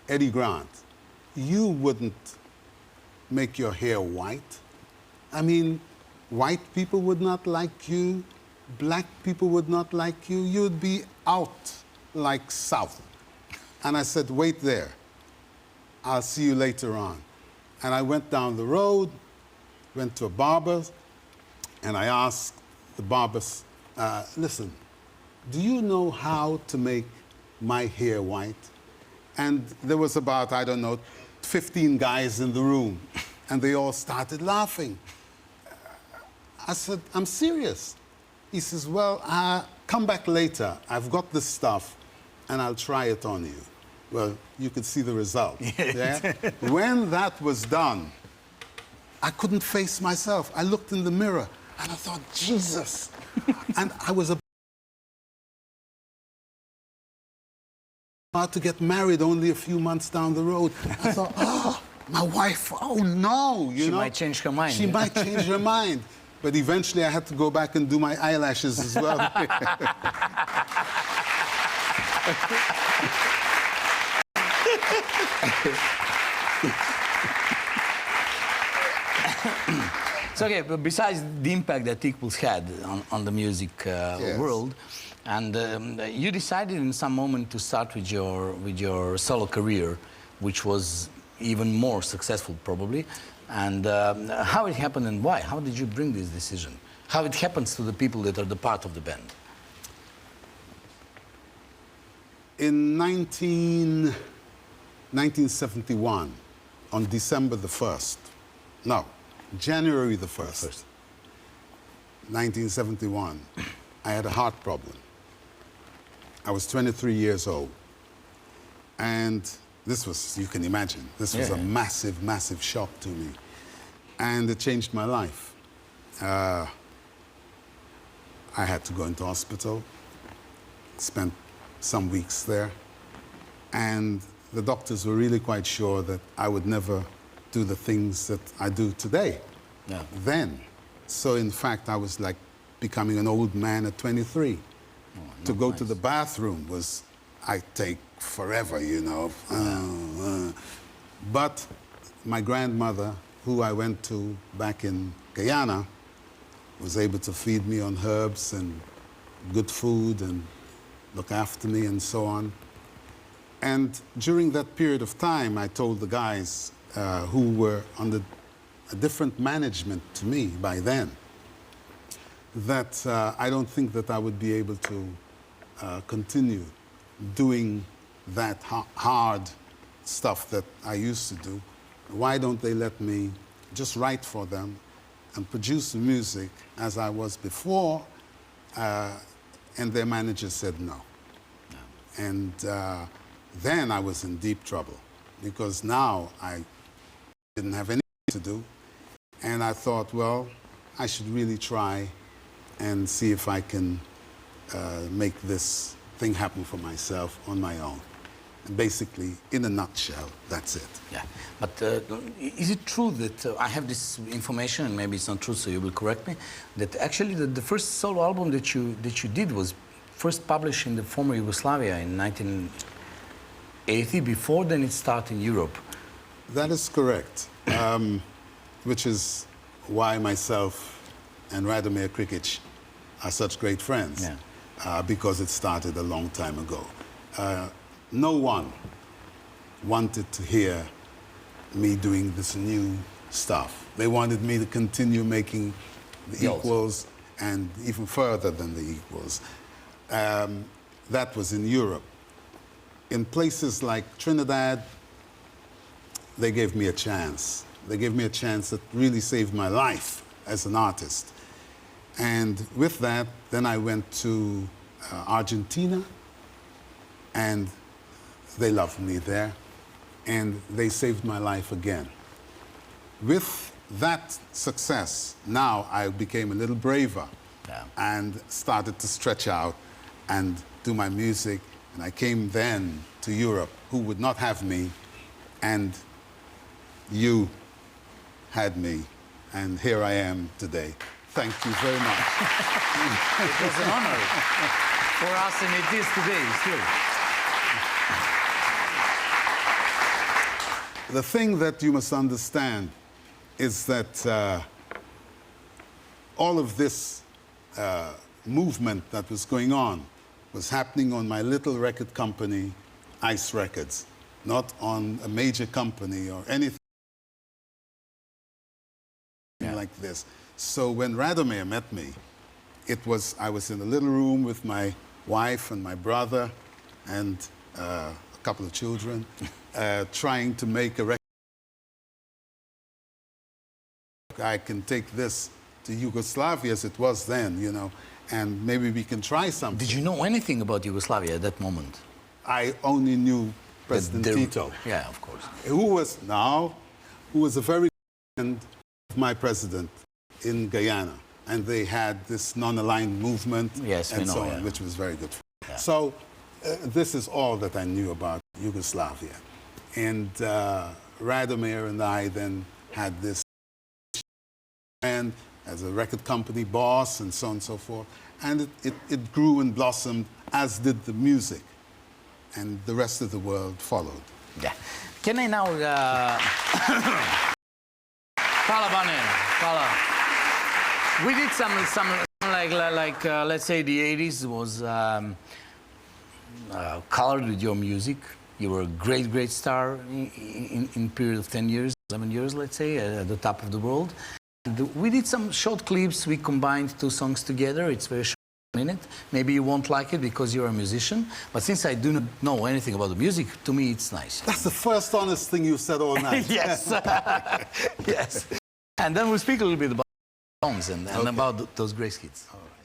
Eddie Grant, you wouldn't make your hair white. I mean, white people would not like you, black people would not like you, you'd be out like South. And I said, wait there, I'll see you later on. And I went down the road, went to a barber, and I asked the barber, listen, do you know how to make my hair white? And there was about, I don't know, 15 guys in the room, and they all started laughing. I said, I'm serious. He says, well, come back later. I've got this stuff, and I'll try it on you. Well, you could see the result. Yeah? When that was done, I couldn't face myself. I looked in the mirror, and I thought, Jesus. And I was about to get married only a few months down the road. I thought, oh, my wife, oh no, you know. She might change her mind. She might change her mind. But eventually I had to go back and do my eyelashes as well. So, okay, but besides the impact that Equals had on the music Yes. world, and you decided in some moment to start with your solo career, which was even more successful probably. And how it happened and why? How did you bring this decision? How it happens to the people that are the part of the band? In 1971, on December the 1st, no, January the 1st, 1971, I had a heart problem. I was 23 years old. And this was, you can imagine, this was a massive, massive shock to me. And it changed my life. I had to go into hospital, spent some weeks there, and the doctors were really quite sure that I would never do the things that I do today, then. So in fact, I was like becoming an old man at 23. To go to the bathroom was, I take forever, you know. But my grandmother, who I went to back in Guyana, was able to feed me on herbs and good food and look after me and so on. And during that period of time, I told the guys who were under a different management to me by then that I don't think that I would be able to continue doing that hard stuff that I used to do. Why don't they let me just write for them and produce the music as I was before? And their manager said no. And then I was in deep trouble because now I didn't have anything to do. And I thought, well, I should really try and see if I can make this thing happen for myself on my own. And basically, in a nutshell, that's it. Yeah, but is it true that I have this information, and maybe it's not true, so you will correct me, that actually the first solo album that you did was first published in the former Yugoslavia in 1980, before then it started in Europe? That is correct, which is why myself and Radomir Krikic are such great friends, because it started a long time ago. No one wanted to hear me doing this new stuff. They wanted me to continue making the Equals and even further than the Equals. That was in Europe. In places like Trinidad, they gave me a chance. They gave me a chance that really saved my life as an artist. And with that, then I went to Argentina, and they loved me there, and they saved my life again. With that success, now I became a little braver and started to stretch out and do my music. And I came then to Europe, who would not have me, and you had me, and here I am today. Thank you very much. It was an honor for us, and it is today, still. the thing that you must understand is that all of this movement that was going on was happening on my little record company, Ice Records, not on a major company or anything like this. So when Radomir met me, I was in a little room with my wife and my brother and a couple of children, trying to make a record. I can take this to Yugoslavia as it was then, you know, and maybe we can try something. Did you know anything about Yugoslavia at that moment? I only knew President Tito. Yeah, of course. Who was a very good friend of my president in Guyana. And they had this non-aligned movement and so on, which was very good. Yeah. So this is all that I knew about Yugoslavia. And Radomir and I then had this and as a record company boss and so on and so forth. And it grew and blossomed, as did the music. And the rest of the world followed. Yeah. Can I now... Fala, Bane. Fala. We did some like let's say the 80s was colored with your music. You were a great star in a period of 10 years, 11 years, let's say, at the top of the world. We did some short clips. We combined two songs together. It's very short, a minute. Maybe you won't like it because you're a musician. But since I do not know anything about the music, to me it's nice. That's the first honest thing you've said all night. Yes. Yes. And then we'll speak a little bit about songs and about those great hits. All right.